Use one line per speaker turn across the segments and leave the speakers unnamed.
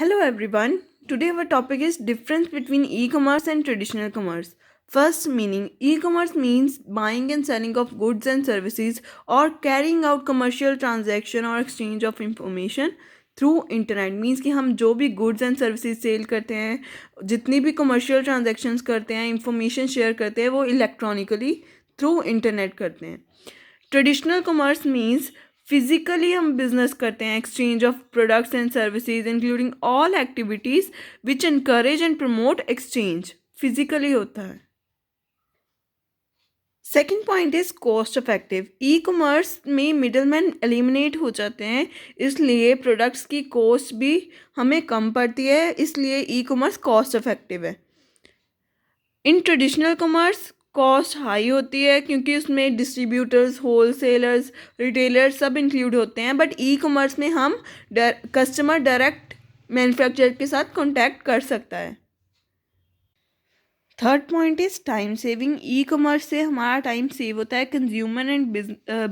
Hello everyone. Today our topic is difference between e-commerce and traditional commerce. First meaning, e-commerce means buying and selling of goods and services or carrying out commercial transaction or exchange of information through internet. Means कि हम जो भी goods and services cell करते हैं, जितनी भी commercial transactions करते हैं, information share करते हैं, वो electronically through internet करते हैं. ट्रेडिशनल कॉमर्स मीन्स फिजिकली हम बिजनेस करते हैं, exchange of products and services including all activities which encourage and promote exchange. Physically होता है. Second point is cost effective. E commerce में मिडलमैन एलिमिनेट हो जाते हैं, इसलिए प्रोडक्ट्स की कॉस्ट भी हमें कम पड़ती है, इसलिए ई कॉमर्स कॉस्ट इफेक्टिव है. In traditional commerce cost high होती है क्योंकि उसमें डिस्ट्रीब्यूटर्स, होलसेलर्स, रिटेलर्स सब इंक्लूड होते हैं. बट ई कॉमर्स में हम कस्टमर डायरेक्ट मैन्युफैक्चरर के साथ कॉन्टैक्ट कर सकता है. Third point is time saving. E commerce से हमारा टाइम सेव होता है. कंज्यूमर एंड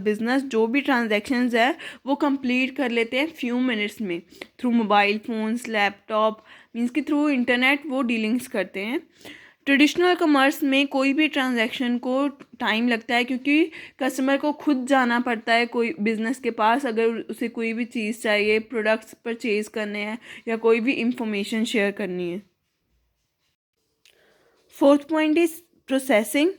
बिजनेस जो भी ट्रांजैक्शंस है वो कंप्लीट कर लेते हैं फ्यू मिनट्स में through mobile phones, laptop. Means कि थ्रू इंटरनेट वो डीलिंग्स करते हैं. ट्रेडिशनल कॉमर्स में कोई भी ट्रांजैक्शन को टाइम लगता है क्योंकि कस्टमर को खुद जाना पड़ता है कोई बिज़नेस के पास अगर उसे कोई भी चीज़ चाहिए, प्रोडक्ट्स परचेज करने हैं या कोई भी इंफॉर्मेशन शेयर करनी है. Fourth point is processing.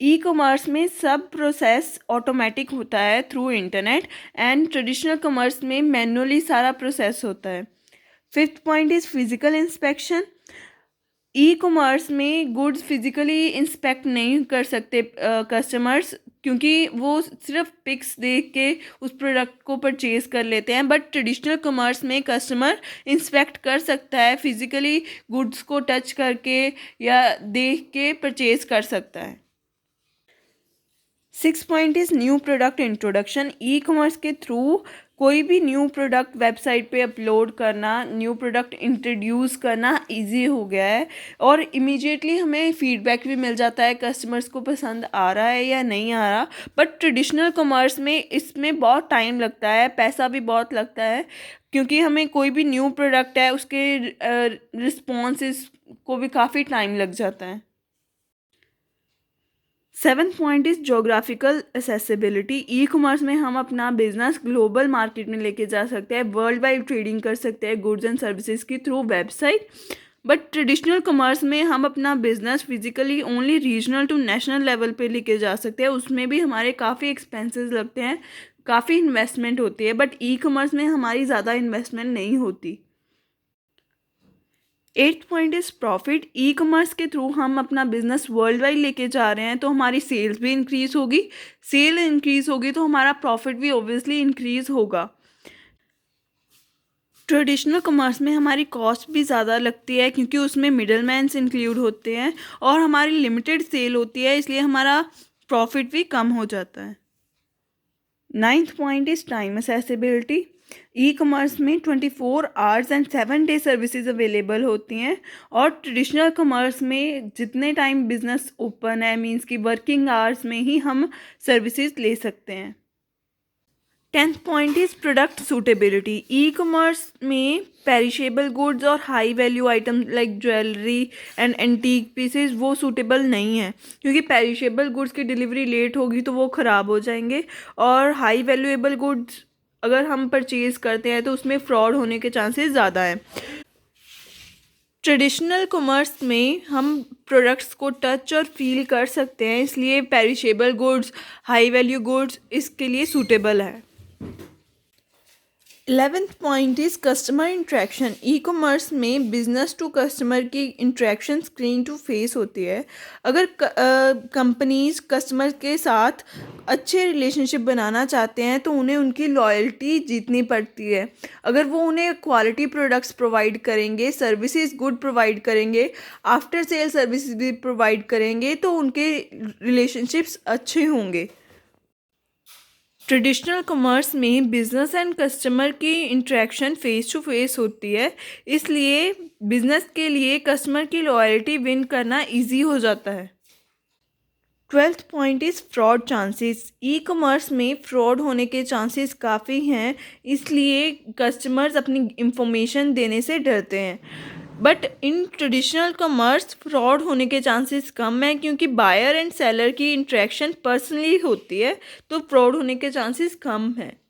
E commerce में सब प्रोसेस ऑटोमेटिक होता है through internet and traditional commerce में मैनुअली सारा प्रोसेस होता है. Fifth point is physical inspection. E commerce में गुड्स फिजिकली इंस्पेक्ट नहीं कर सकते कस्टमर्स क्योंकि वो सिर्फ पिक्स देख के उस प्रोडक्ट को परचेज कर लेते हैं. बट ट्रेडिशनल कॉमर्स में कस्टमर इंस्पेक्ट कर सकता है, फिजिकली गुड्स को टच करके या देख के परचेज कर सकता है. Six point is new product introduction. E commerce के थ्रू कोई भी न्यू प्रोडक्ट वेबसाइट पे अपलोड करना, न्यू प्रोडक्ट इंट्रोड्यूस करना इजी हो गया है और इमीडिएटली हमें फीडबैक भी मिल जाता है कस्टमर्स को पसंद आ रहा है या नहीं आ रहा. बट ट्रेडिशनल कॉमर्स में इसमें बहुत टाइम लगता है, पैसा भी बहुत लगता है क्योंकि हमें कोई भी न्यू प्रोडक्ट है उसके रिस्पॉन्सेस को भी काफ़ी टाइम लग जाता है. Seventh point is geographical accessibility. E commerce में हम अपना बिजनेस ग्लोबल मार्केट में लेके जा सकते हैं, वर्ल्ड वाइड ट्रेडिंग कर सकते हैं गुड्स एंड सर्विसेज की through website. But traditional commerce में हम अपना business physically only regional to national level पे लेके जा सकते हैं. उसमें भी हमारे काफ़ी एक्सपेंसेस लगते हैं, काफ़ी इन्वेस्टमेंट होती है. बट ई कॉमर्स में हमारी ज़्यादा इन्वेस्टमेंट नहीं होती. Eighth point is profit. E commerce के थ्रू हम अपना बिजनेस वर्ल्ड वाइड लेके जा रहे हैं तो हमारी सेल्स भी इंक्रीज़ होगी. सेल इंक्रीज़ होगी तो हमारा प्रॉफिट भी ऑब्वियसली इंक्रीज़ होगा. ट्रेडिशनल कॉमर्स में हमारी कॉस्ट भी ज़्यादा लगती है क्योंकि उसमें मिडल मैन्स इंक्लूड होते हैं और हमारी लिमिटेड सेल होती है, इसलिए हमारा प्रॉफिट भी कम हो जाता है. Ninth point is time accessibility. E commerce में 24 hours and 7 day services available होती हैं और ट्रेडिशनल कॉमर्स में जितने टाइम बिजनेस ओपन है मींस कि वर्किंग आवर्स में ही हम सर्विसेज ले सकते हैं. Tenth point is product suitability. E commerce में पेरिशेबल गुड्स और high value item like jewellery and antique pieces वो सूटेबल नहीं है क्योंकि पेरिशेबल गुड्स की डिलीवरी लेट होगी तो वो ख़राब हो जाएंगे और हाई वैल्यूएबल गुड्स अगर हम परचेज़ करते हैं तो उसमें फ्रॉड होने के चांसेस ज़्यादा हैं. ट्रेडिशनल कॉमर्स में हम प्रोडक्ट्स को टच और फील कर सकते हैं, इसलिए perishable goods, high value goods इसके लिए सूटेबल है. 11th point is customer interaction. E commerce में बिजनेस टू कस्टमर की इंट्रैक्शन स्क्रीन टू फेस होती है. अगर कंपनीज कस्टमर के साथ अच्छे रिलेशनशिप बनाना चाहते हैं तो उन्हें उनकी लॉयल्टी जीतनी पड़ती है. अगर वो उन्हें क्वालिटी प्रोडक्ट्स प्रोवाइड करेंगे, सर्विसेज गुड प्रोवाइड करेंगे, आफ्टर सेल सर्विसेज भी प्रोवाइड करेंगे तो उनके रिलेशनशिप्स अच्छे होंगे. ट्रेडिशनल कॉमर्स में बिजनेस एंड कस्टमर की इंटरेक्शन फेस टू फेस होती है, इसलिए बिजनेस के लिए कस्टमर की लॉयल्टी विन करना इजी हो जाता है. Twelfth point is fraud chances. E commerce में फ्रॉड होने के चांसेस काफ़ी हैं, इसलिए कस्टमर्स अपनी इंफॉर्मेशन देने से डरते हैं। But in traditional commerce fraud होने के चांसेस कम हैं, क्योंकि बायर एंड सेलर की इंटरेक्शन पर्सनली होती है, तो फ्रॉड होने के चांसेस कम हैं।